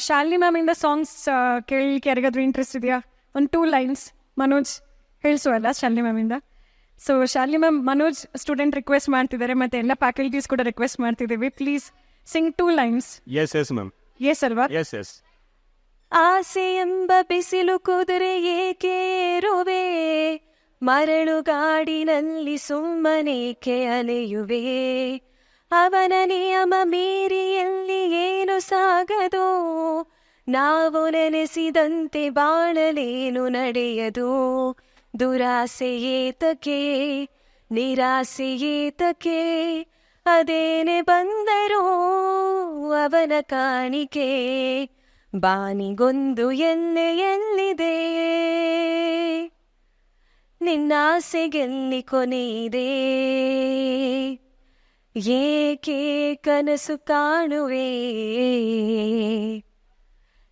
Shalini ಮ್ಯಾಮಿಂದ songs ಕೇಳಲಿಕ್ಕೆ ಯಾರಿಗಾದ್ರೂ interest ಇದೆಯಾ? ಒಂದು 2 lines ಮನೋಜ್ ಹೇಳಿಸುವಲ್ಲ ಶಾಲಿನಿ ಮ್ಯಾಮಿಂದ. So Shalini ma'am, Manoj student request ಮಾಡ್ತಿದ್ದಾರೆ, ಮತ್ತು ಎಲ್ಲ ಫ್ಯಾಕಲ್ಟೀಸ್ ಕೂಡ ರಿಕ್ವೆಸ್ಟ್ ಮಾಡ್ತಿದ್ದೀವಿ. Please sing 2 lines. Yes ma'am. Yes ಅಲ್ವಾ? ಎಸ್. ಆಸೆ ಎಂಬ ಬಿಸಿಲು ಕುದುರೆ ಏಕೇರುವೆ, ಮರಳುಗಾಡಿನಲ್ಲಿ ಸುಮ್ಮನೇಕೆ ಅಲೆಯುವೆ, ಅವನ ನಿಯಮ ಮೀರಿ ಎಲ್ಲಿ ಏನು ಸಾಗದು, ನಾವು ನೆನೆಸಿದಂತೆ ಬಾಳಲೇನು ನಡೆಯದು, ದುರಾಸೆ ಏತಕ್ಕೆ ನಿರಾಸೆ ಏತಕ್ಕೆ, ಅದೇನೆ ಬಂದರೂ ಅವನ ಕಾಣಿಕೆ, ಬಾನಿಗೊಂದು ಎಲ್ಲಿದೆ, ನಿನ್ನಾಸೆಗೆಲ್ಲಿ ಕೊನೆಯಿದೆ, ಏಕೆ ಕನಸು ಕಾಣುವೆ,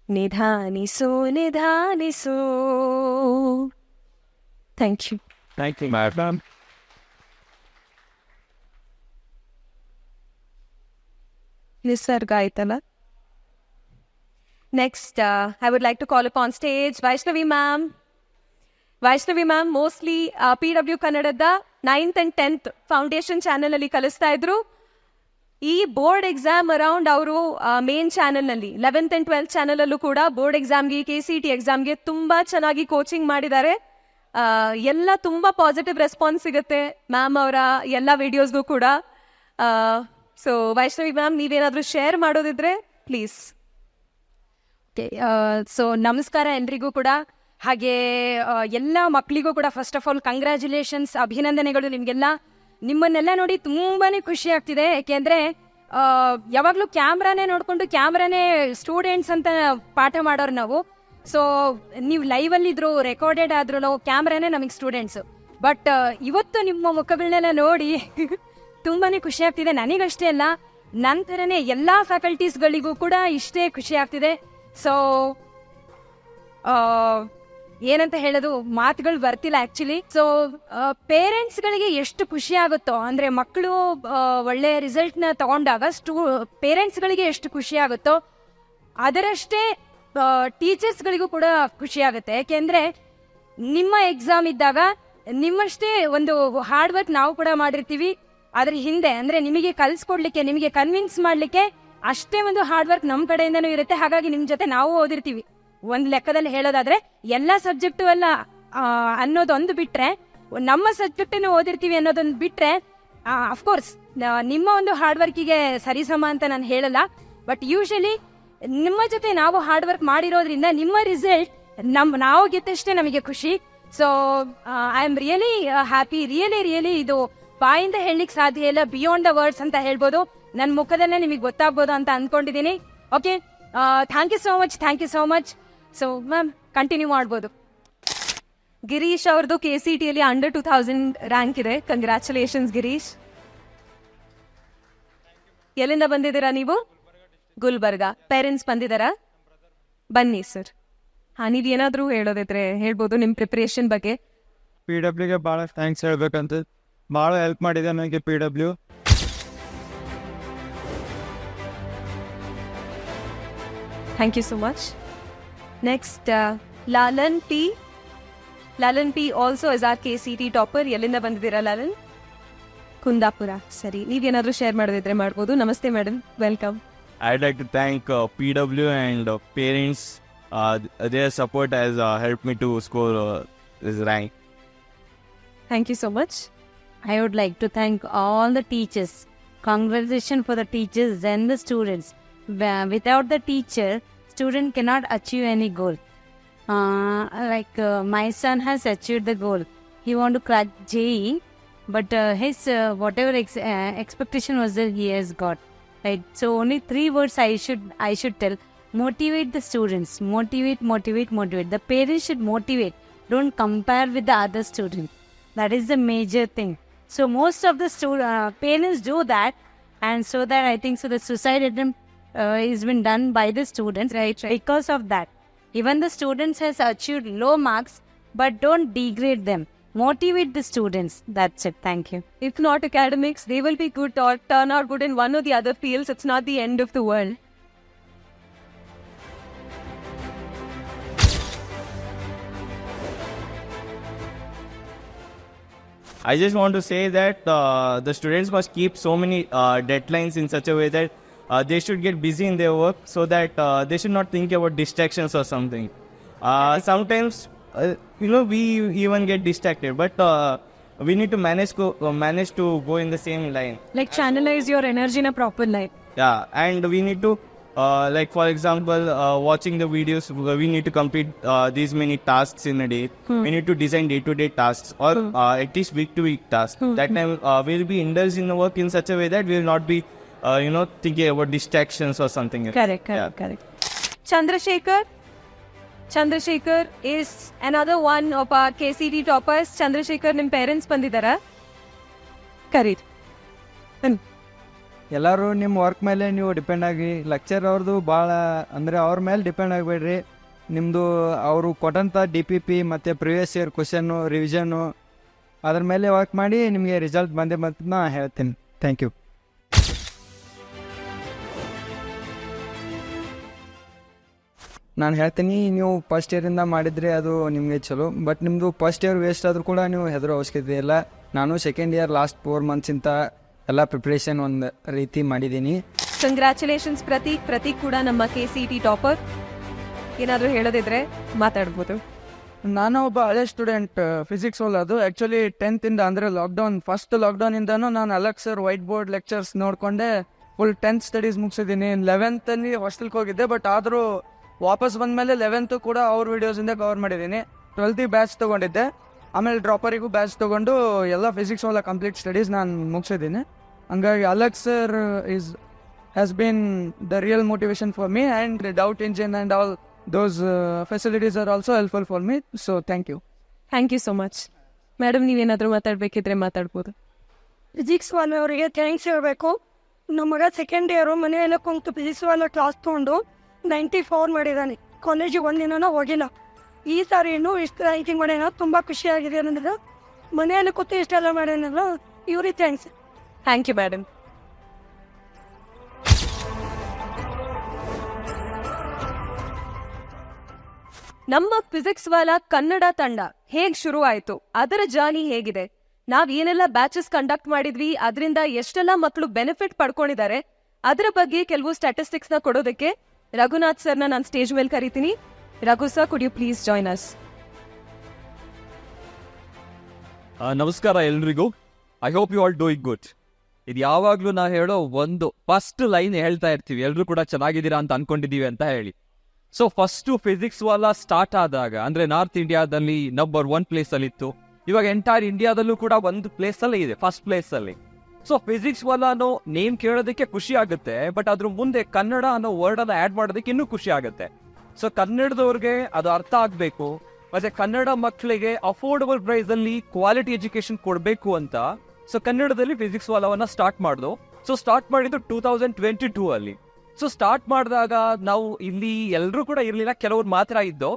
ನಿಧಾನಿಸು ನಿಧಾನಿಸು. Thank you. Thank you ma'am. Nisarga ಆಯ್ತಲ್ಲ. Next, I would like to call upon stage Vaishnavi ma'am. Vaishnavi ma'am mostly PW ಕನ್ನಡದ 9th and 10th foundation channel ಅಲ್ಲಿ ಕಲಿಸ್ತಾ ಇದ್ರು. ಈ ಬೋರ್ಡ್ ಎಕ್ಸಾಮ್ ಅರೌಂಡ್ ಅವರು ಮೇನ್ ಚಾನೆಲ್ನಲ್ಲಿ 11th and 12th ಚಾನೆಲ್ ಅಲ್ಲೂ ಕೂಡ ಬೋರ್ಡ್ ಎಕ್ಸಾಮ್ಗೆ, KCET ಎಕ್ಸಾಮ್ಗೆ ತುಂಬಾ ಚೆನ್ನಾಗಿ ಕೋಚಿಂಗ್ ಮಾಡಿದ್ದಾರೆ. ಎಲ್ಲ ತುಂಬಾ ಪಾಸಿಟಿವ್ ರೆಸ್ಪಾನ್ಸ್ ಸಿಗುತ್ತೆ ಮ್ಯಾಮ್ ಅವರ ಎಲ್ಲ ವಿಡಿಯೋಸ್ಗೂ ಕೂಡ. ಸೊ ವೈಷ್ಣವಿ ಮ್ಯಾಮ್, ನೀವೇನಾದರೂ ಶೇರ್ ಮಾಡೋದಿದ್ರೆ ಪ್ಲೀಸ್. ಸೊ ನಮಸ್ಕಾರ ಎಲ್ರಿಗೂ ಕೂಡ. ಹಾಗೆ ಎಲ್ಲ ಮಕ್ಕಳಿಗೂ ಕೂಡ ಫಸ್ಟ್ ಆಫ್ ಆಲ್ ಕಂಗ್ರ್ಯಾಚುಲೇಷನ್ಸ್, ಅಭಿನಂದನೆಗಳು ನಿಮಗೆಲ್ಲ. ನಿಮ್ಮನ್ನೆಲ್ಲ ನೋಡಿ ತುಂಬಾ ಖುಷಿ ಆಗ್ತಿದೆ. ಯಾಕೆಂದರೆ ಯಾವಾಗಲೂ ಕ್ಯಾಮ್ರಾನೇ ನೋಡಿಕೊಂಡು ಕ್ಯಾಮ್ರಾನೇ ಸ್ಟೂಡೆಂಟ್ಸ್ ಅಂತ ಪಾಠ ಮಾಡೋರು ನಾವು. ಸೊ ನೀವು ಲೈವಲ್ಲಿದ್ರು ರೆಕಾರ್ಡೆಡ್ ಆದ್ರೂ ಕ್ಯಾಮ್ರಾನೇ ನಮಗೆ ಸ್ಟೂಡೆಂಟ್ಸು. ಬಟ್ ಇವತ್ತು ನಿಮ್ಮ ಮುಖಗಳನ್ನೆಲ್ಲ ನೋಡಿ ತುಂಬಾ ಖುಷಿ ಆಗ್ತಿದೆ. ನನಗಷ್ಟೇ ಅಲ್ಲ, ನಂತರನೇ ಎಲ್ಲ ಫ್ಯಾಕಲ್ಟೀಸ್ಗಳಿಗೂ ಕೂಡ ಇಷ್ಟೇ ಖುಷಿ ಆಗ್ತಿದೆ. ಸೊ ಏನಂತ ಹೇಳೋದು, ಮಾತುಗಳು ಬರ್ತಿಲ್ಲ ಆ್ಯಕ್ಚುಲಿ. ಸೊ ಪೇರೆಂಟ್ಸ್ಗಳಿಗೆ ಎಷ್ಟು ಖುಷಿ ಆಗುತ್ತೋ, ಅಂದರೆ ಮಕ್ಕಳು ಒಳ್ಳೆಯ ರಿಸಲ್ಟ್ನ ತಗೊಂಡಾಗ ಪೇರೆಂಟ್ಸ್ಗಳಿಗೆ ಎಷ್ಟು ಖುಷಿ ಆಗುತ್ತೋ ಅದರಷ್ಟೇ ಟೀಚರ್ಸ್ಗಳಿಗೂ ಕೂಡ ಖುಷಿ ಆಗುತ್ತೆ. ಯಾಕೆಂದರೆ ನಿಮ್ಮ ಎಕ್ಸಾಮ್ ಇದ್ದಾಗ ನಿಮ್ಮಷ್ಟೇ ಒಂದು ಹಾರ್ಡ್ ವರ್ಕ್ ನಾವು ಕೂಡ ಮಾಡಿರ್ತೀವಿ. ಅದ್ರ ಹಿಂದೆ ಅಂದರೆ ನಿಮಗೆ ಕಲಿಸ್ಕೊಡ್ಲಿಕ್ಕೆ, ನಿಮಗೆ ಕನ್ವಿನ್ಸ್ ಮಾಡಲಿಕ್ಕೆ ಅಷ್ಟೇ ಒಂದು ಹಾರ್ಡ್ ವರ್ಕ್ ನಮ್ಮ ಕಡೆಯಿಂದನೂ ಇರುತ್ತೆ. ಹಾಗಾಗಿ ನಿಮ್ಮ ಜೊತೆ ನಾವು ಓದಿರ್ತೀವಿ. ಒಂದು ಲೆಕ್ಕದಲ್ಲಿ ಹೇಳೋದಾದ್ರೆ ಎಲ್ಲ ಸಬ್ಜೆಕ್ಟು ಅಲ್ಲ ಅನ್ನೋದೊಂದು ಬಿಟ್ರೆ, ನಮ್ಮ ಸಬ್ಜೆಕ್ಟನ್ನು ಓದಿರ್ತೀವಿ ಅನ್ನೋದೊಂದು ಬಿಟ್ರೆ, ಅಫ್ಕೋರ್ಸ್ ನಿಮ್ಮ ಒಂದು ಹಾರ್ಡ್ ವರ್ಕಿಗೆ ಸರಿಸಮ ಅಂತ ನಾನು ಹೇಳಲ್ಲ. ಬಟ್ ಯೂಶಲಿ ನಿಮ್ಮ ಜೊತೆ ನಾವು ಹಾರ್ಡ್ ವರ್ಕ್ ಮಾಡಿರೋದ್ರಿಂದ ನಿಮ್ಮ ರಿಸಲ್ಟ್ ನಾವು ಗೆದ್ದಷ್ಟೇ ನಮಗೆ ಖುಷಿ. So I am really happy, really ಇದು ಬಾಯಿಂದ ಹೇಳಲಿಕ್ಕೆ ಸಾಧ್ಯ ಇಲ್ಲ, ಬಿಯಾಂಡ್ ದ ವರ್ಡ್ಸ್ ಅಂತ ಹೇಳ್ಬೋದು. ನನ್ನ ಮುಖದಲ್ಲೇ ನಿಮಗೆ ಗೊತ್ತಾಗ್ಬೋದು ಅಂತ ಅಂದ್ಕೊಂಡಿದ್ದೀನಿ. Okay, thank you so much. So ma'am continue ಮಾಡ್ಬೋದು. ಗಿರೀಶ್ ಅವ್ರದ್ದು KCETಯಲ್ಲಿ ಅಂಡರ್ 2000 ರ್ಯಾಂಕ್ ಇದೆ. ಕಂಗ್ರ್ಯಾಚುಲೇಷನ್ಸ್ ಗಿರೀಶ್. ಎಲ್ಲಿಂದ ಬಂದಿದ್ದೀರಾ ನೀವು? ಗುಲ್ಬರ್ಗ. ಪೇರೆಂಟ್ಸ್ ಬಂದಿದ್ದಾರಾ? ಬನ್ನಿ ಸರ್. ನೀವೇನಾದರೂ ಹೇಳೋದಿದ್ರೆ ಹೇಳ್ಬೋದು ನಿಮ್ಮ ಪ್ರಿಪ್ರೇಷನ್ ಬಗ್ಗೆ. PWಗೆ ಭಾಳ ಥ್ಯಾಂಕ್ಸ್ ಹೇಳ್ಬೇಕಂತ, ಭಾಳ ಹೆಲ್ಪ್ ಮಾಡಿದೆ ನನಗೆ PW. Thank you so much. Next, Lalan P. Lalan P also is our KCET topper. ಎಲ್ಲಿಂದ ಬಂದಿದ್ದೀರಾ ಲಾಲನ್? ಕುಂದಾಪುರ. ಸರಿ, ನೀವೇನಾದರೂ ಶೇರ್ ಮಾಡೋದಿದ್ರೆ ಮಾಡ್ಬೋದು. ನಮಸ್ತೆ madam, welcome. I'd like to thank PW and parents. Their support has helped me to score this rank. Thank you so much. I would like to thank all the teachers. Congratulations for the teachers and the students. Without the teacher, student cannot achieve any goal. My son has achieved the goal. He want to crack JEE, but his whatever expectation was there, he has got. Right. So only 3 words I should tell: motivate the students. Motivate. The parents should motivate. Don't compare with the other student. That is the major thing. So most of the parents do that, and so that I think so the suicide attempt is been done by the students. Right. Because of that, even the students has achieved low marks, but don't degrade them. Motivate the students. That's it. Thank you. If not academics, they will be good or turn out good in one or the other fields. It's not the end of the world. I just want to say that the students must keep so many deadlines in such a way that they should get busy in their work so that they should not think about distractions or something. Sometimes, we even get distracted, but we need to manage to go in the same line. Like channelize your energy in a proper light. Yeah, and we need to, like for example, watching the videos, we need to complete these many tasks in a day. We need to design day-to-day tasks or at least week-to-week tasks. That time we'll be indulged in the work in such a way that we will not be, thinking about distractions or something. Correct. Chandrasekhar is another one of our KCT toppers. Chandrasekhar, ನಿಮ್ಮ parents ಬಂದಿದ್ದಾರಾ? ಕರೀರಿ. ಎಲ್ಲರೂ ನಿಮ್ಮ work ಮೇಲೆ ನೀವು depend ಆಗಿ lecture ಅವ್ರದ್ದು ಭಾಳ ಅಂದರೆ ಅವ್ರ ಮೇಲೆ ಡಿಪೆಂಡ್ ಆಗಬೇಡ್ರಿ. ನಿಮ್ಮದು ಅವರು ಕೊಟ್ಟಂಥ DPP ಮತ್ತು ಪ್ರಿವಿಯಸ್ ಇಯರ್ ಕ್ವಶನ್ನು ರಿವಿಷನ್ನು ಅದ್ರ ಮೇಲೆ ವರ್ಕ್ ಮಾಡಿ ನಿಮಗೆ ರಿಸಲ್ಟ್ ಬಂದೇ ಬಂತ ನಾ ಹೇಳ್ತೀನಿ. Thank you. ನಾನು ಹೇಳ್ತೀನಿ, ನೀವು ಫಸ್ಟ್ ಇಯರಿಂದ ಮಾಡಿದರೆ ಅದು ನಿಮಗೆ ಚಲೋ. ಬಟ್ ನಿಮ್ಮದು ಫಸ್ಟ್ ಇಯರ್ ವೇಸ್ಟ್ ಆದರೂ ಕೂಡ ನೀವು ಹೆದರೋ ಅವಶ್ಯಕತೆ ಇಲ್ಲ. ನಾನು ಸೆಕೆಂಡ್ ಇಯರ್ ಲಾಸ್ಟ್ 4 ಮಂತ್ಸಿಂತ ಎಲ್ಲ ಪ್ರಿಪ್ರೇಷನ್ ಒಂದು ರೀತಿ ಮಾಡಿದ್ದೀನಿ. ಕಂಗ್ರ್ಯಾಚುಲೇಷನ್ಸ್ ಪ್ರತೀಕ್ ಕೂಡ ನಮ್ಮ KCT ಟಾಪರ್. ಏನಾದರೂ ಹೇಳೋದಿದ್ರೆ ಮಾತಾಡ್ಬೋದು. ನಾನು ಒಬ್ಬ ಹಳೆ ಸ್ಟೂಡೆಂಟ್ ಫಿಸಿಕ್ಸ್ ಅದು ಆ್ಯಕ್ಚುಲಿ 10th ಇಂದ ಅಂದರೆ ಫಸ್ಟ್ ಲಾಕ್ಡೌನಿಂದನೂ ನಾನು Alex sir white board lectures ನೋಡಿಕೊಂಡೆ ಫುಲ್ 10th ಸ್ಟಡೀಸ್ ಮುಗಿಸಿದ್ದೀನಿ. 11th ಹಾಸ್ಟೆಲ್ಗೆ ಹೋಗಿದ್ದೆ, ಬಟ್ ಆದರೂ ವಾಪಸ್ ಬಂದಮೇಲೆ 11th ಕೂಡ ಅವ್ರ ವಿಡಿಯೋಸಿಂದ ಕವರ್ ಮಾಡಿದ್ದೀನಿ. 12th ಬ್ಯಾಚ್ ತೊಗೊಂಡಿದ್ದೆ, ಆಮೇಲೆ ಡ್ರಾಪರಿಗೂ ಬ್ಯಾಚ್ ತೊಗೊಂಡು ಎಲ್ಲ ಫಿಸಿಕ್ಸ್ ಕಂಪ್ಲೀಟ್ ಸ್ಟಡೀಸ್ ನಾನು ಮುಗಿಸಿದ್ದೀನಿ. ಹಂಗಾಗಿ Alex sir has been the real motivation for me and doubt engine and all those facilities are also helpful for me. So thank you so much. Madam, ನೀವೇನಾದರೂ ಮಾತಾಡಬೇಕಿದ್ರೆ ಮಾತಾಡ್ಬೋದು. Physics ಅವರಿಗೆ thanks ಹೇಳಬೇಕು. ನಮ್ಮ ಮಗ ಸೆಕೆಂಡ್ ಇಯರು ಮನೆಯೆಲ್ಲ ಕುಂತು physics class ತೊಗೊಂಡು 94 ಮಾಡಿದ್ದಾನೆ. ಕಾಲೇಜಿಗೆ ಒಂದಿನ ಹೋಗಿಲ್ಲ. ಈ ಸಾರಿ ಇನ್ನೂ ಇಷ್ಟು ರ್ಯಾಂಕಿಂಗ್ ಮಾಡ್ಯಾನ. ತುಂಬ ಖುಷಿಯಾಗಿದೆ ನನಗೆ. ಮನೆಯಲ್ಲಿ ಕೂತು ಇಷ್ಟೆಲ್ಲ ಮಾಡ್ಯಾನಲ್ಲ, ಇವ್ರಿಗೆ ಥ್ಯಾಂಕ್ಸ್. Thank you madam. ನಮ್ಮ ಫಿಸಿಕ್ಸ್ ಕನ್ನಡ ತಂಡ ಹೇಗ್ ಶುರು ಆಯ್ತು, ಅದರ ಜರ್ನಿ ಹೇಗಿದೆ, ನಾವ್ ಏನೆಲ್ಲ ಬ್ಯಾಚಸ್ ಕಂಡಕ್ಟ್ ಮಾಡಿದ್ವಿ, ಅದರಿಂದ ಎಷ್ಟೆಲ್ಲ ಮಕ್ಕಳು ಬೆನಿಫಿಟ್ ಪಡ್ಕೊಂಡಿದ್ದಾರೆ, ಅದರ ಬಗ್ಗೆ ಕೆಲವು ಸ್ಟ್ಯಾಟಿಸ್ಟಿಕ್ಸ್ ನ ಕೊಡೋದಕ್ಕೆ ರಘುನಾಥ್ ಸರ್ನ ನಾನು ಸ್ಟೇಜ್ ಮೇಲೆ ಕರಿತೀನಿ. Raghu sir, could you please join us? ನಮಸ್ಕಾರ ಎಲ್ರಿಗೂ. I hope you all doing good. ಇದು ಯಾವಾಗ್ಲೂ ನಾ ಹೇಳೋ ಒಂದು ಫಸ್ಟ್ ಲೈನ್ ಹೇಳ್ತಾ ಇರ್ತೀವಿ, ಎಲ್ರು ಕೂಡ ಚೆನ್ನಾಗಿದ್ದೀರಾ ಅಂತ ಅನ್ಕೊಂಡಿದೀವಿ ಅಂತ ಹೇಳಿ. ಸೊ ಫಸ್ಟ್ ಫಿಸಿಕ್ಸ್ ಸ್ಟಾರ್ಟ್ ಆದಾಗ ಅಂದ್ರೆ ನಾರ್ತ್ ಇಂಡಿಯಾದಲ್ಲಿ ನಂಬರ್ 1 ಪ್ಲೇಸ್ ಅಲ್ಲಿ ಇತ್ತು. ಇವಾಗ ಎಂಟೈರ್ ಇಂಡಿಯಾದಲ್ಲೂ ಕೂಡ ಒಂದು ಪ್ಲೇಸ್ ಅಲ್ಲಿ ಇದೆ, ಫಸ್ಟ್ ಪ್ಲೇಸ್ ಅಲ್ಲಿ. ಸೊ ಫಿಸಿಕ್ಸ್ ಅನ್ನೋ ನೇಮ್ ಕೇಳೋದಕ್ಕೆ ಖುಷಿ ಆಗುತ್ತೆ, ಬಟ್ ಅದ್ರ ಮುಂದೆ ಕನ್ನಡ ಅನ್ನೋ ವರ್ಡ್ ಅನ್ನ ಆಡ್ ಮಾಡೋದಕ್ಕೆ ಇನ್ನೂ ಖುಷಿ ಆಗುತ್ತೆ. ಸೊ ಕನ್ನಡದವ್ರಿಗೆ ಅದು ಅರ್ಥ ಆಗ್ಬೇಕು, ಮತ್ತೆ ಕನ್ನಡ ಮಕ್ಕಳಿಗೆ ಅಫೋರ್ಡಬಲ್ ಪ್ರೈಸ್ ಅಲ್ಲಿ ಕ್ವಾಲಿಟಿ ಎಜುಕೇಶನ್ ಕೊಡ್ಬೇಕು ಅಂತ ಸೊ ಕನ್ನಡದಲ್ಲಿ ಫಿಸಿಕ್ಸ್ ವಾಲವನ್ನ ಸ್ಟಾರ್ಟ್ ಮಾಡಿದ್ರು. ಸೊ ಸ್ಟಾರ್ಟ್ ಮಾಡಿದ್ದು 2022 ಅಲ್ಲಿ. ಸೊ ಸ್ಟಾರ್ಟ್ ಮಾಡಿದಾಗ ನಾವು ಇಲ್ಲಿ ಎಲ್ಲರೂ ಕೂಡ ಇರ್ಲಿಲ್ಲ, ಕೆಲವ್ರು ಮಾತ್ರ ಇದ್ದು.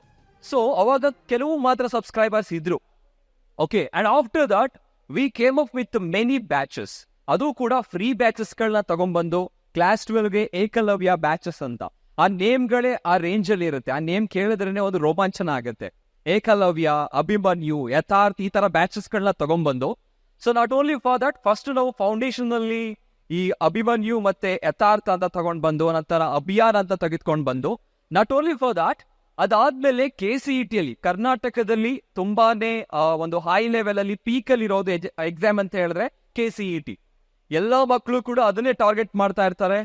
ಸೊ ಅವಾಗ ಕೆಲವು ಮಾತ್ರ ಸಬ್ಸ್ಕ್ರೈಬರ್ಸ್ ಇದ್ರು. Okay, and after that we came up with many batches. ಅದು ಕೂಡ ಫ್ರೀ ಬ್ಯಾಚಸ್ ಗಳನ್ನ ತಗೊಂಡ್ಬಂದು ಕ್ಲಾಸ್ 12ಗೆ ಏಕಲವ್ಯ ಬ್ಯಾಚಸ್ ಅಂತ ಆ ನೇಮ್ಗಳೇ ಆ ರೇಂಜ್ ಅಲ್ಲಿ ಇರುತ್ತೆ. ಆ ನೇಮ್ ಕೇಳಿದ್ರೇನೆ ಒಂದು ರೋಮಾಂಚನ ಆಗುತ್ತೆ. ಏಕಲವ್ಯ, ಅಭಿಮನ್ಯು, ಯಥಾರ್ಥ್, ಈ ತರ ಬ್ಯಾಚಸ್ ಗಳನ್ನ ತಗೊಂಡ್ಬಂದು so not only for that first ನಾವು ಫೌಂಡೇಶನ್ ಅಲ್ಲಿ ಈ ಅಭಿಮನ್ಯು ಮತ್ತೆ ಯಥಾರ್ಥ ಅಂತ ತಗೊಂಡ್ ಬಂದು ನಂತರ ಅಭಿಯಾನ್ ಅಂತ ತೆಗೆದುಕೊಂಡು ಬಂದು ನಾಟ್ ಓನ್ಲಿ ಫಾರ್ ದಟ್ ಅದಾದ್ಮೇಲೆ KCET ಅಲ್ಲಿ ಕರ್ನಾಟಕದಲ್ಲಿ ತುಂಬಾನೇ ಒಂದು ಹೈ ಲೆವೆಲ್ ಅಲ್ಲಿ ಪೀಕ್ ಅಲ್ಲಿ ಇರೋದು ಎಕ್ಸಾಮ್ ಅಂತ ಹೇಳಿದ್ರೆ KCET. ಎಲ್ಲಾ ಮಕ್ಕಳು ಕೂಡ ಅದನ್ನೇ ಟಾರ್ಗೆಟ್ ಮಾಡ್ತಾ ಇರ್ತಾರೆ.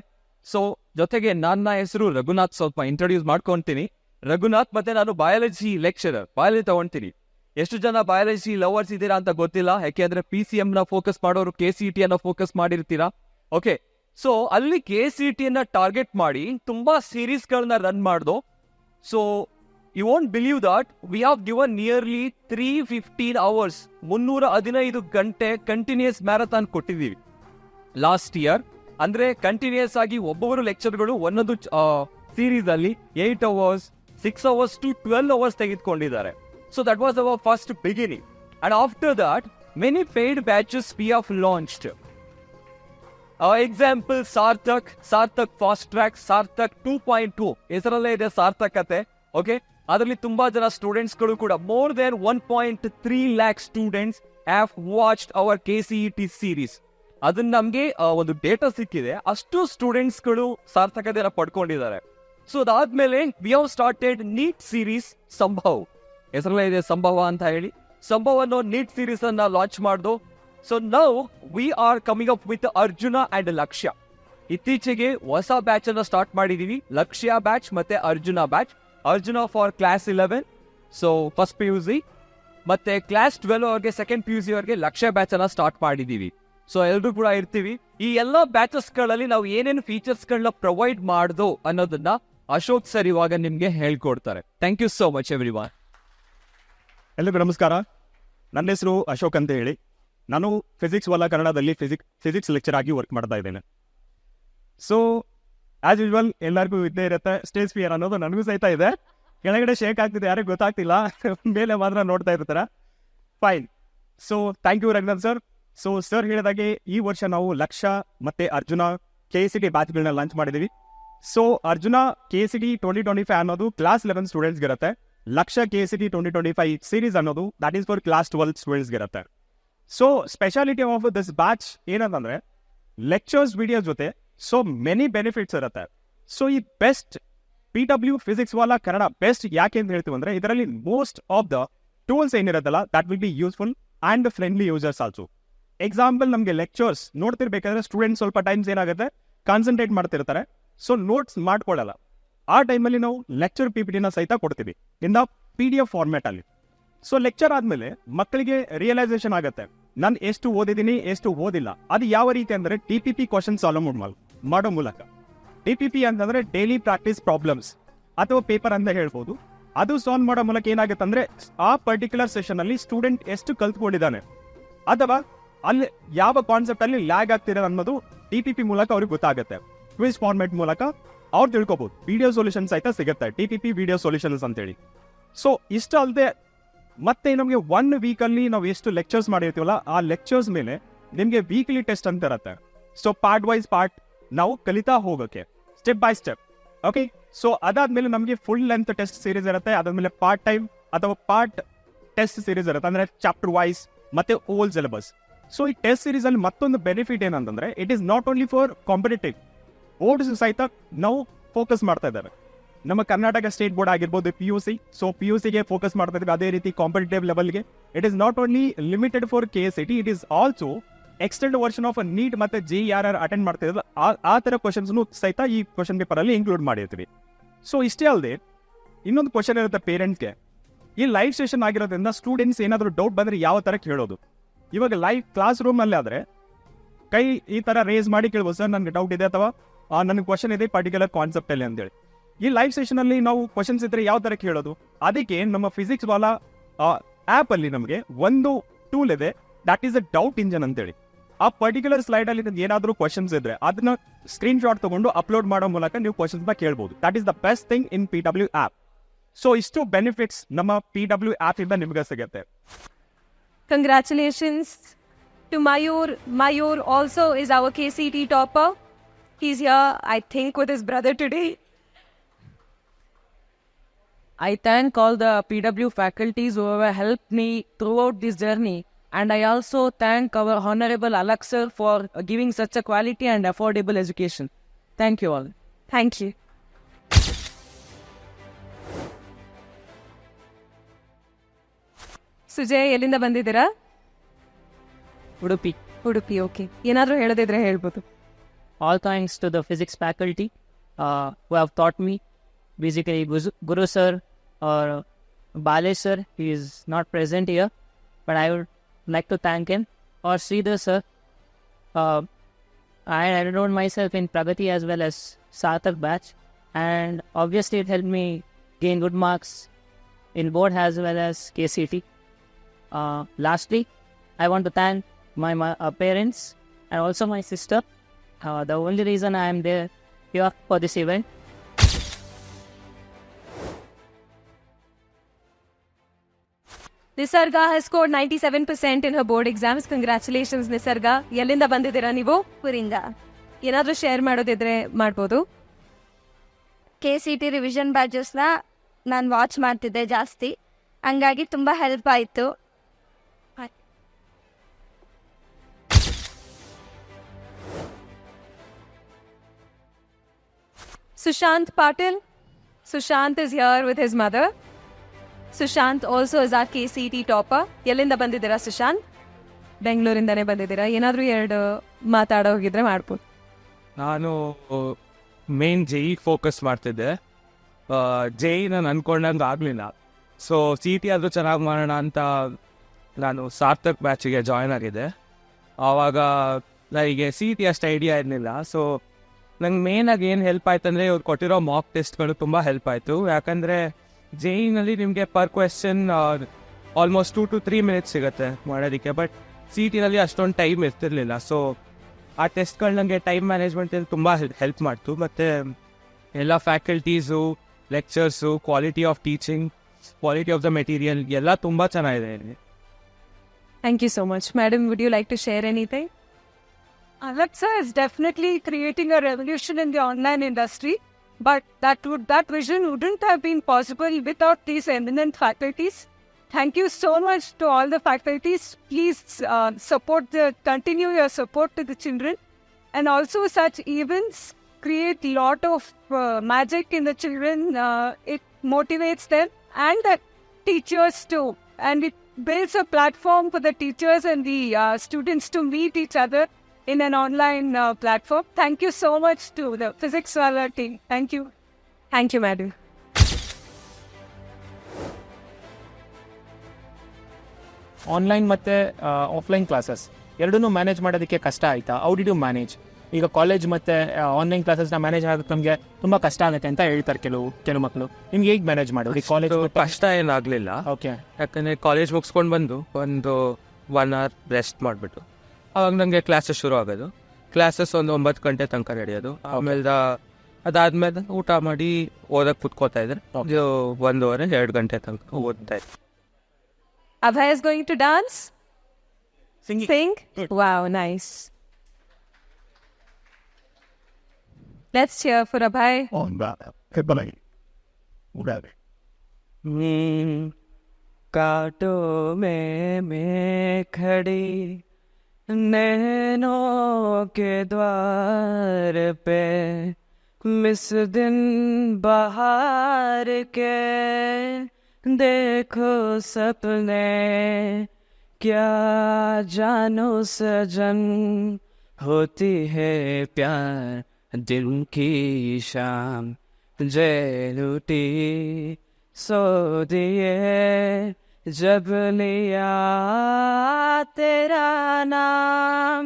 ಸೊ ಜೊತೆಗೆ ನನ್ನ ಹೆಸರು ರಘುನಾಥ್, ಸ್ವಲ್ಪ ಇಂಟ್ರೊಡ್ಯೂಸ್ ಮಾಡ್ಕೊಂತೀನಿ. ರಘುನಾಥ್, ಮತ್ತೆ ನಾನು ಬಯಾಲಜಿ ಲೆಕ್ಚರರ್, ಬಯಾಲಜಿ ತಗೊಂತೀನಿ. ಎಷ್ಟು ಜನ ಬಯಾಲಜಿ ಲವರ್ಸ್ ಇದ್ದೀರಾ ಅಂತ ಗೊತ್ತಿಲ್ಲ, ಯಾಕೆಂದ್ರೆ PCM ನ ಫೋಕಸ್ ಮಾಡೋರು KCET ಅನ್ನ ಫೋಕಸ್ ಮಾಡಿರ್ತೀರಾ. ಓಕೆ, ಸೊ ಅಲ್ಲಿ KCET ಅನ್ನ ಟಾರ್ಗೆಟ್ ಮಾಡಿ ತುಂಬಾ ಸೀರೀಸ್ ಗಳನ್ನ ರನ್ ಮಾಡ್ದು. So you won't believe that we have given nearly 315 hours 315 ಗಂಟೆ ಕಂಟಿನ್ಯೂಸ್ ಮ್ಯಾರಥಾನ್ ಕೊಟ್ಟಿದ್ದೀವಿ ಲಾಸ್ಟ್ ಇಯರ್. ಅಂದ್ರೆ ಕಂಟಿನ್ಯೂಸ್ ಆಗಿ ಒಬ್ಬೊಬ್ಬರು ಲೆಕ್ಚರ್ಗಳು ಒಂದೊಂದು ಸೀರೀಸ್ ಅಲ್ಲಿ 8 hours 6 hours to 12 hours ತೆಗೆದುಕೊಂಡಿದ್ದಾರೆ. So that was our first beginning. And after that, many paid batches we have launched. Example, Sarthak Fast Track, Sarthak 2.2. ಹೆಸರಲ್ಲೇ ಇದೆ ಸಾರ್ಥಕತೆ. ಓಕೆ, ಅದರಲ್ಲಿ ತುಂಬಾ ಜನ ಸ್ಟೂಡೆಂಟ್ಸ್ ಗಳು ಕೂಡ more than 1.3 lakh students have watched our KCET series. ಅದನ್ನ ನಮ್ಗೆ ಒಂದು ಡೇಟಾ ಸಿಕ್ಕಿದೆ, ಅಷ್ಟು ಸ್ಟೂಡೆಂಟ್ಸ್ಗಳು ಸಾರ್ಥಕತೆಯನ್ನು ಪಡ್ಕೊಂಡಿದ್ದಾರೆ. ಸೊ ಅದಾದ್ಮೇಲೆ we have started NEET series Sambhav, ಹೆಸರಲ್ಲೇ ಇದೆ ಸಂಭವ ಅಂತ ಹೇಳಿ. ಸಂಭವ್ ಅನ್ನೋ ನೀಟ್ ಸೀರೀಸ್ ಅನ್ನ ಲಾಂಚ್ ಮಾಡ್ದು. So now we are coming up with Arjuna and Lakshya. ಇತ್ತೀಚೆಗೆ ಹೊಸ ಬ್ಯಾಚ್ ಅನ್ನ ಸ್ಟಾರ್ಟ್ ಮಾಡಿದೀವಿ, ಲಕ್ಷ್ಯ ಬ್ಯಾಚ್ ಮತ್ತೆ Arjuna batch. Arjuna for class 11, so first PUC, ಮತ್ತೆ ಕ್ಲಾಸ್ 12 ಅವ್ರಿಗೆ ಸೆಕೆಂಡ್ PUC ಅವ್ರಿಗೆ ಲಕ್ಷ್ಯ ಬ್ಯಾಚ್ ಅನ್ನ ಸ್ಟಾರ್ಟ್ ಮಾಡಿದೀವಿ. ಸೊ ಎಲ್ರು ಕೂಡ ಇರ್ತೀವಿ. ಈ ಎಲ್ಲ ಬ್ಯಾಚಸ್ ಗಳಲ್ಲಿ ನಾವು ಏನೇನು ಫೀಚರ್ಸ್ ಗಳನ್ನ ಪ್ರೊವೈಡ್ ಮಾಡ್ದೋ ಅನ್ನೋದನ್ನ ಅಶೋಕ್ ಸರ್ ಇವಾಗ ನಿಮ್ಗೆ ಹೇಳ್ಕೊಡ್ತಾರೆ. Thank you so much everyone. ಎಲ್ಲರಿಗೂ ನಮಸ್ಕಾರ. ನನ್ನ ಹೆಸರು ಅಶೋಕ್ ಅಂತ ಹೇಳಿ. ನಾನು ಫಿಸಿಕ್ಸ್ ವಾಲಾ ಕನ್ನಡದಲ್ಲಿ ಫಿಸಿಕ್ಸ್ ಲೆಕ್ಚರ್ ಆಗಿ ವರ್ಕ್ ಮಾಡ್ತಾ ಇದ್ದೇನೆ. ಸೊ ಆಸ್ ಯೂಶ್ವಲ್ ಎಲ್ಲರಿಗೂ ಇದ್ದೇ ಇರುತ್ತೆ ಸ್ಟೇಜ್ ಫಿಯರ್ ಅನ್ನೋದು, ನನಗೂ ಸಹಿತ ಇದೆ. ಕೆಳಗಡೆ ಶೇಕ್ ಆಗ್ತಿದೆ, ಯಾರಿಗೂ ಗೊತ್ತಾಗ್ತಿಲ್ಲ, ಮೇಲೆ ಮಾತ್ರ ನೋಡ್ತಾ ಇರ್ತಾರೆ. Fine. So thank you Raghunath sir. So sir ಹೇಳಿದಾಗೆ ಈ ವರ್ಷ ನಾವು ಲಕ್ಷ್ಯ ಮತ್ತೆ ಅರ್ಜುನ KCET ಬ್ಯಾಚ್ಗಳನ್ನ ಲಾಂಚ್ ಮಾಡಿದ್ದೀವಿ. ಸೊ ಅರ್ಜುನ KCET 2025 ಅನ್ನೋದು ಕ್ಲಾಸ್ 11 ಸ್ಟೂಡೆಂಟ್ಸ್ಗೆ ಇರುತ್ತೆ. ಲಕ್ಷ್ಯ KCET 2025 ಸೀರೀಸ್ ಅನ್ನೋದು ದಟ್ ಈಸ್ ಫಾರ್ ಕ್ಲಾಸ್ 12 ಸ್ಟೂಡೆಂಟ್ಸ್ಗೆ ಇರುತ್ತೆ. So speciality of this batch ಏನಂತಂದ್ರೆ ಲೆಕ್ಚರ್ಸ್ ವಿಡಿಯೋ ಜೊತೆ ಸೊ ಮೆನಿ ಬೆನಿಫಿಟ್ಸ್ ಇರುತ್ತೆ. ಸೊ ಈ best PW Physics Wallah Kannada best ಯಾಕೆ ಅಂತ ಹೇಳ್ತೀವಿ ಅಂದ್ರೆ ಇದರಲ್ಲಿ ಮೋಸ್ಟ್ ಆಫ್ ದ ಟೂಲ್ಸ್ ಏನಿರುತ್ತಲ್ಲ that will be useful and friendly users also. Example ನಮಗೆ ಲೆಕ್ಚರ್ಸ್ ನೋಡ್ತಿರ್ಬೇಕಾದ್ರೆ ಸ್ಟೂಡೆಂಟ್ಸ್ ಸ್ವಲ್ಪ ಟೈಮ್ಸ್ ಏನಾಗುತ್ತೆ ಕಾನ್ಸಂಟ್ರೇಟ್ ಮಾಡ್ತಿರ್ತಾರೆ, ಸೊ ನೋಟ್ಸ್ ಮಾಡ್ಕೊಳ್ಳಲ್ಲ. ಆ ಟೈಮಲ್ಲಿ ನಾವು ಲೆಕ್ಚರ್ PPTನ ಸಹಿತ ಕೊಡ್ತೀವಿ ಇನ್ ದ PDF ಫಾರ್ಮ್ಯಾಟ್ ಅಲ್ಲಿ. ಸೊ ಲೆಕ್ಚರ್ ಆದ್ಮೇಲೆ ಮಕ್ಕಳಿಗೆ ರಿಯಲೈಸೇಷನ್ ಆಗುತ್ತೆ ನಾನು ಎಷ್ಟು ಓದಿದ್ದೀನಿ ಎಷ್ಟು ಓದಿಲ್ಲ. ಅದು ಯಾವ ರೀತಿ ಅಂದ್ರೆ TPP ಕ್ವಶನ್ ಸಾಲ್ವ್ ಮಾಡೋ ಮೂಲಕ. TPP ಅಂತಂದ್ರೆ ಡೈಲಿ ಪ್ರಾಕ್ಟೀಸ್ ಪ್ರಾಬ್ಲಮ್ಸ್ ಅಥವಾ ಪೇಪರ್ ಅಂತ ಹೇಳ್ಬೋದು. ಅದು ಸಾಲ್ವ್ ಮಾಡೋ ಮೂಲಕ ಏನಾಗುತ್ತೆ ಅಂದ್ರೆ ಆ ಪರ್ಟಿಕ್ಯುಲರ್ ಸೆಷನ್ ಅಲ್ಲಿ ಸ್ಟೂಡೆಂಟ್ ಎಷ್ಟು ಕಲ್ತ್ಕೊಂಡಿದ್ದಾನೆ ಅಥವಾ ಅಲ್ಲಿ ಯಾವ ಕಾನ್ಸೆಪ್ಟ್ ಅಲ್ಲಿ ಲ್ಯಾಗ್ ಆಗ್ತಿದೆ ಅನ್ನೋದು TPP ಮೂಲಕ ಅವ್ರಿಗೆ ಗೊತ್ತಾಗುತ್ತೆ. ಕ್ವಿಜ್ ಫಾರ್ಮೆಟ್ ಮೂಲಕ ಅವ್ರು ತಿಳ್ಕೊಬಹುದು. ವಿಡಿಯೋ ಸೊಲ್ಯೂಷನ್ಸ್ ಆಯ್ತಾ ಸಿಗುತ್ತೆ, TPP ವಿಡಿಯೋ ಸೊಲ್ಯೂಷನ್ಸ್ ಅಂತೇಳಿ. ಸೊ ಇಷ್ಟ ಅಲ್ಲದೆ ಮತ್ತೆ ನಮಗೆ 1 ವೀಕಲ್ಲಿ ನಾವು ಎಷ್ಟು ಲೆಕ್ಚರ್ಸ್ ಮಾಡಿರ್ತೀವಲ್ಲ ಆ ಲೆಕ್ಚರ್ಸ್ ಮೇಲೆ ನಿಮಗೆ ವೀಕ್ಲಿ ಟೆಸ್ಟ್ ಅಂತ ಇರುತ್ತೆ. ಸೊ ಪಾರ್ಟ್ ವೈಸ್ ಪಾರ್ಟ್ ನಾವು ಕಲಿತಾ ಹೋಗೋಕೆ step by step. Okay, so ಅದಾದ್ಮೇಲೆ ನಮಗೆ ಫುಲ್ ಲೆಂತ್ ಟೆಸ್ಟ್ ಸೀರೀಸ್ ಇರುತ್ತೆ. ಅದಾದ್ಮೇಲೆ ಪಾರ್ಟ್ ಟೈಮ್ ಅಥವಾ ಪಾರ್ಟ್ ಟೆಸ್ಟ್ ಸೀರೀಸ್ ಇರುತ್ತೆ, ಅಂದ್ರೆ ಚಾಪ್ಟರ್ ವೈಸ್ ಮತ್ತೆ ಓಲ್ ಸಿಲೆಬಸ್. ಸೊ ಈ ಟೆಸ್ಟ್ ಸೀರೀಸ್ ಅಲ್ಲಿ ಮತ್ತೊಂದು ಬೆನಿಫಿಟ್ ಏನಂತಂದ್ರೆ it is not only for competitive, boards ಸಹಿತ ನಾವು ಫೋಕಸ್ ಮಾಡ್ತಾ ಇದ್ದಾರೆ. ನಮ್ಮ ಕರ್ನಾಟಕ ಸ್ಟೇಟ್ ಬೋರ್ಡ್ ಆಗಿರ್ಬೋದು PUC, ಸೊ PUCಗೆ ಫೋಕಸ್ ಮಾಡ್ತಾ ಇದ್ದೀವಿ. ಅದೇ ರೀತಿ ಕಾಂಪಿಟೇಟಿವ್ ಲೆವೆಲ್ಗೆ it is not only limited for KCET, it is also extend version of NEET ಮತ್ತೆ JER ಅಟೆಂಡ್ ಮಾಡ್ತಿದ್ರು ಆ ಥರ ಕ್ವಶನ್ಸ್ ಸಹಿತ ಈ ಕ್ವಶನ್ ಪೇಪರ್ ಅಲ್ಲಿ ಇನ್ಕ್ಲೂಡ್ ಮಾಡಿರ್ತೀವಿ. ಸೊ ಇಷ್ಟೇ ಅಲ್ಲದೆ ಇನ್ನೊಂದು ಕ್ವಶನ್ ಇರುತ್ತೆ ಪೇರೆಂಟ್ಸ್ಗೆ. ಈ ಲೈವ್ ಸೆಷನ್ ಆಗಿರೋದ್ರಿಂದ ಸ್ಟೂಡೆಂಟ್ಸ್ ಏನಾದರೂ ಡೌಟ್ ಬಂದ್ರೆ ಯಾವ ತರ ಕೇಳೋದು. ಇವಾಗ ಲೈವ್ ಕ್ಲಾಸ್ ರೂಮ್ ಅಲ್ಲಿ ಆದ್ರೆ ಕೈ ಈ ತರ ರೇಸ್ ಮಾಡಿ ಕೇಳ್ಬೋದು, ಸರ್ ನನಗೆ ಡೌಟ್ ಇದೆ ಅಥವಾ ನನಗೆ ಕ್ವಶನ್ ಇದೆ ಪರ್ಟಿಕ್ಯುಲರ್ ಕಾನ್ಸೆಪ್ಟ್ ಅಲ್ಲಿ ಅಂತೇಳಿ. ಈ ಲೈವ್ ಸೆಷನ್ ಅಲ್ಲಿ ನಾವು ಕ್ವಶನ್ಸ್ ಇದ್ರೆ ಯಾವ ತರ ಕೇಳೋದು. ಅದಕ್ಕೆ ನಮ್ಮ ಫಿಸಿಕ್ಸ್ ವಾಲಾ ಆಪ್ ಅಲ್ಲಿ ನಮಗೆ ಒಂದು ಟೂಲ್ ಇದೆ, that is a doubt engine ಅಂತೇಳಿ. ಆ ಪರ್ಟಿಕ್ಯುಲರ್ ಸ್ಲೈಡ್ ಅಲ್ಲಿ ಏನಾದರೂ ಕ್ವಶನ್ಸ್ ಇದ್ರೆ ಅದನ್ನ ಸ್ಕ್ರೀನ್ ಶಾಟ್ ತಗೊಂಡು ಅಪ್ಲೋಡ್ ಮಾಡೋ ಮೂಲಕ ನೀವು ಕ್ವಶನ್ಸ್ ನ ಕೇಳಬಹುದು. That is the best thing in PW app. So ಇಷ್ಟು ಬೆನಿಫಿಟ್ಸ್ ನಮ್ಮ PW ಆಪ್ ಇಂದ ನಿಮಗೆ ಸಿಗುತ್ತೆ. Congratulations to Mayur. Mayur also is our KCET topper. He's here, I think, with his brother today. I thank all the PW faculties who have helped me throughout this journey. And I also thank our Honorable Alak sir for giving such a quality and affordable education. Thank you all. Thank you. Sujay, ಎಲ್ಲಿಂದ ಬಂದಿದ್ದೀರಾ? Udupi. Udupi. Okay, ಏನಾದರೂ ಹೇಳೋದಿದ್ರೆ ಹೇಳ್ಬೋದು. All thanks to the physics faculty who have taught me. Basically, Guru sir or Bale sir, he is not present here, but I would like to thank him. Or Sridhar sir. I enrolled myself in Pragati as well as Sarthak batch, and obviously it helped me gain good marks in board as well as KCET. Lastly, I want to thank my parents and also my sister. The only reason I am there here for this event. Nisarga has scored 97% in her board exams. Congratulations, Nisarga. ಎಲ್ಲಿಂದ ಬಂದಿದ್ದೀರಾ ನೀವು? ಊರಿಂದ. ಏನಾದರೂ share ಮಾಡೋದಿದ್ರೆ ಮಾಡ್ಬೋದು. KCET revision ಬ್ಯಾಚಸ್ನ ನಾನು watch ಮಾಡ್ತಿದ್ದೆ ಜಾಸ್ತಿ, ಹಂಗಾಗಿ ತುಂಬ ಹೆಲ್ಪ್ ಆಯಿತು. Sushant Patil. Sushant is here with his mother. Sushant also is our KCET topper. ಎಲ್ಲಿಂದ ಬಂದಿದ್ದೀರಾ ಸುಶಾಂತ್? ಬೆಂಗಳೂರಿಂದನೇ ಬಂದಿದ್ದೀರಾ? ಏನಾದರೂ ಎರಡು ಮಾತಾಡೋ ಹೋಗಿದ್ರೆ ಮಾಡ್ಬೋದು. ನಾನು ಮೇನ್ JEE ಫೋಕಸ್ ಮಾಡ್ತಿದ್ದೆ. JEE ನಾನು ಅಂದ್ಕೊಂಡಂಗೆ ಆಗಲಿಲ್ಲ. ಸೊ CET ಆದರೂ ಚೆನ್ನಾಗಿ ಮಾಡೋಣ ಅಂತ ನಾನು ಸಾರ್ಥಕ್ ಬ್ಯಾಚಿಗೆ ಜಾಯ್ನ್ ಆಗಿದ್ದೆ. ಆವಾಗ ನನಗೆ CET ಅಷ್ಟು ಐಡಿಯಾ ಇರಲಿಲ್ಲ. ಸೊ ನಂಗೆ ಮೇನಾಗಿ ಏನು ಹೆಲ್ಪ್ ಆಯ್ತು ಅಂದರೆ ಇವ್ರು ಕೊಟ್ಟಿರೋ ಮಾಕ್ ಟೆಸ್ಟ್ಗಳು ತುಂಬ ಹೆಲ್ಪ್ ಆಯಿತು. ಯಾಕಂದರೆ JEEನಲ್ಲಿ ನಿಮಗೆ per question almost 2 to 3 minutes ಸಿಗುತ್ತೆ ಮಾಡೋದಕ್ಕೆ. ಬಟ್ CETನಲ್ಲಿ ಅಷ್ಟೊಂದು ಟೈಮ್ ಇರ್ತಿರ್ಲಿಲ್ಲ. ಸೊ ಆ ಟೆಸ್ಟ್ಗಳು ನನಗೆ ಟೈಮ್ ಮ್ಯಾನೇಜ್ಮೆಂಟಲ್ಲಿ ತುಂಬ ಹೆಲ್ಪ್ ಮಾಡ್ತು. ಮತ್ತು ಎಲ್ಲ faculties, lectures, quality of teaching, quality of the material ಎಲ್ಲ ತುಂಬ ಚೆನ್ನಾಗಿದೆ ಇಲ್ಲಿ. Thank you so much. Madam, would you like to share anything? Alexa is definitely creating a revolution in the online industry, but that vision wouldn't have been possible without these eminent faculties. Thank you so much to all the faculties. Please continue your support to the children, and also such events create lot of magic in the children. It motivates them and the teachers too, and it builds a platform for the teachers and the students to meet each other in an online platform. Thank you so much to the Physics Wala team. Thank you. Thank you, madam. Online ಮತ್ತು offline classes ಎರಡನ್ನೂ manage ಮಾಡೋದಕ್ಕೆ ಕಷ್ಟ ಆಯಿತಾ? How did you manage? ಈಗ college ಮತ್ತು online ಕ್ಲಾಸಸ್ನ manage ಆಗೋಕ್ಕೆ ನಮಗೆ ತುಂಬ ಕಷ್ಟ ಆಗುತ್ತೆ ಅಂತ ಹೇಳ್ತಾರೆ ಕೆಲವು ಮಕ್ಕಳು. ನಿಮ್ಗೆ ಹೇಗೆ ಮ್ಯಾನೇಜ್ ಮಾಡೋದು ಕಾಲೇಜ್? ಕಷ್ಟ ಏನಾಗಲಿಲ್ಲ. ಓಕೆ. ಯಾಕಂದರೆ ಕಾಲೇಜ್ ಮುಗಿಸ್ಕೊಂಡು ಬಂದು ಒಂದು 1 hour ರೆಸ್ಟ್ ಮಾಡಿಬಿಟ್ಟು ಆವಾಗ ನನಗೆ ಕ್ಲಾಸಸ್ ಶುರು ಆಗೋದು. ಕ್ಲಾಸಸ್ ಒಂದು 9 ಗಂಟೆ ತನಕ ನಡೆಯೋದು. ಆಮೇಲೆ ಅದಾದಮೇಲೆ ಊಟ ಮಾಡಿ ಓದಕ್ಕೆ ಕುತ್ಕೋತಾ ಇದ್ರೆ 1 hour 2 ಗಂಟೆ ತನಕ ಓದ್ತಾ ಇದ್ದೆ. Abhay is going to dance? Sing? Wow, nice. Let's cheer for Abhay. कांटों में खड़ी नैनों के द्वार पे मिस दिन बहार के देखो सपने क्या जानो सजन होती है प्यार दिल की शाम जय लूटी सो दिए जब लिया तेरा नाम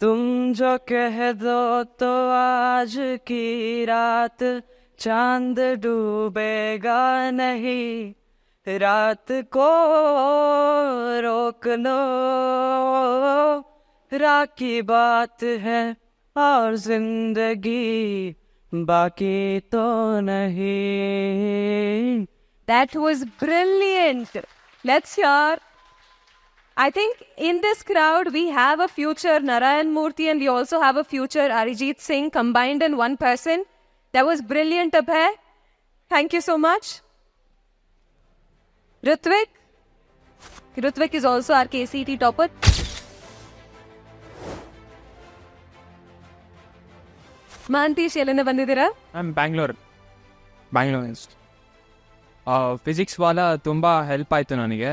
तुम जो कह दो तो आज की रात चांद डूबेगा नहीं रात को रोक लो राखी बात है और जिंदगी बाकी तो नहीं. That was brilliant. Let's hear. I think in this crowd we have a future Narayan Murthy and we also have a future Arijit Singh combined in one person. That was brilliant, Abhay. Thank you so much. Rutvik is also our KCET topper. Mahantish, ಎಲ್ಲಿಂದ ಬಂದಿದ್ದೀರಾ? Bangalore. Physics ವಾಲ ತುಂಬ help ಆಯಿತು ನನಗೆ.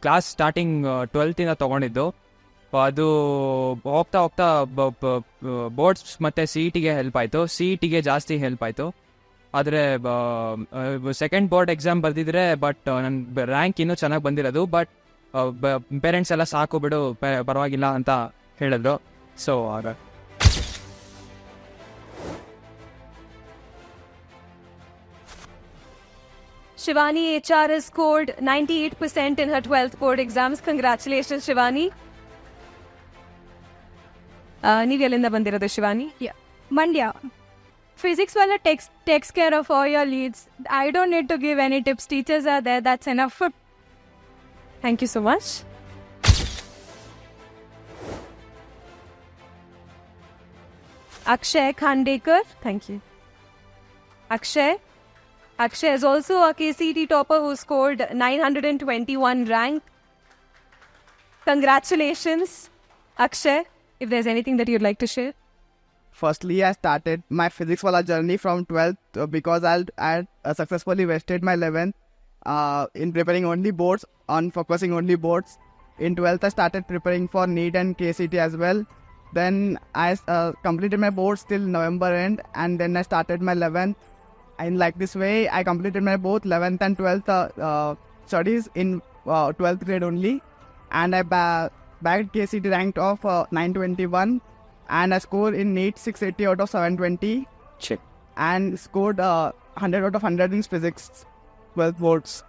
Class starting 12th ತೊಗೊಂಡಿದ್ದು. ಅದು ಹೋಗ್ತಾ boards ಮತ್ತು CETಗೆ help ಆಯಿತು. CETಗೆ ಜಾಸ್ತಿ ಹೆಲ್ಪ್ ಆಯಿತು. ಆದರೆ ಸೆಕೆಂಡ್ ಬೋರ್ಡ್ ಎಕ್ಸಾಮ್ ಬರೆದಿದ್ರೆ ಬಟ್ ನನ್ನ ರ್ಯಾಂಕ್ ಇನ್ನೂ ಚೆನ್ನಾಗಿ ಬಂದಿರೋದು. ಬಟ್ ಪೇರೆಂಟ್ಸ್ ಎಲ್ಲ ಸಾಕು ಬಿಡು ಪರವಾಗಿಲ್ಲ ಅಂತ ಹೇಳಿದ್ರು. ಸೊ ಆಗ Shivani HR has scored 98% in her 12th board exams. Congratulations, Shivani. ನೀವು ಎಲ್ಲಿಂದ ಬಂದಿರೋದು Shivani? Mandya. Physics wala takes care of all your leads. I don't need to give any tips. Teachers are there. That's enough. Thank you so much. Akshay Khandekar. Thank you. Akshay is also a KCET topper who scored 921 rank. Congratulations, Akshay. If there's anything that you'd like to share. Firstly, I started my physics wala journey from 12th because I had successfully wasted my 11th in preparing only boards, on focusing only boards. In 12th, I started preparing for NEET and KCT as well. Then I completed my boards till November end, and then I started my 11th. And like this way, I completed my both 11th and 12th studies in 12th grade only. And I bagged KCT ranked of 921. And I scored in NEET 680 out of 720. Check. And scored 100 out of 100 in physics 12 boards.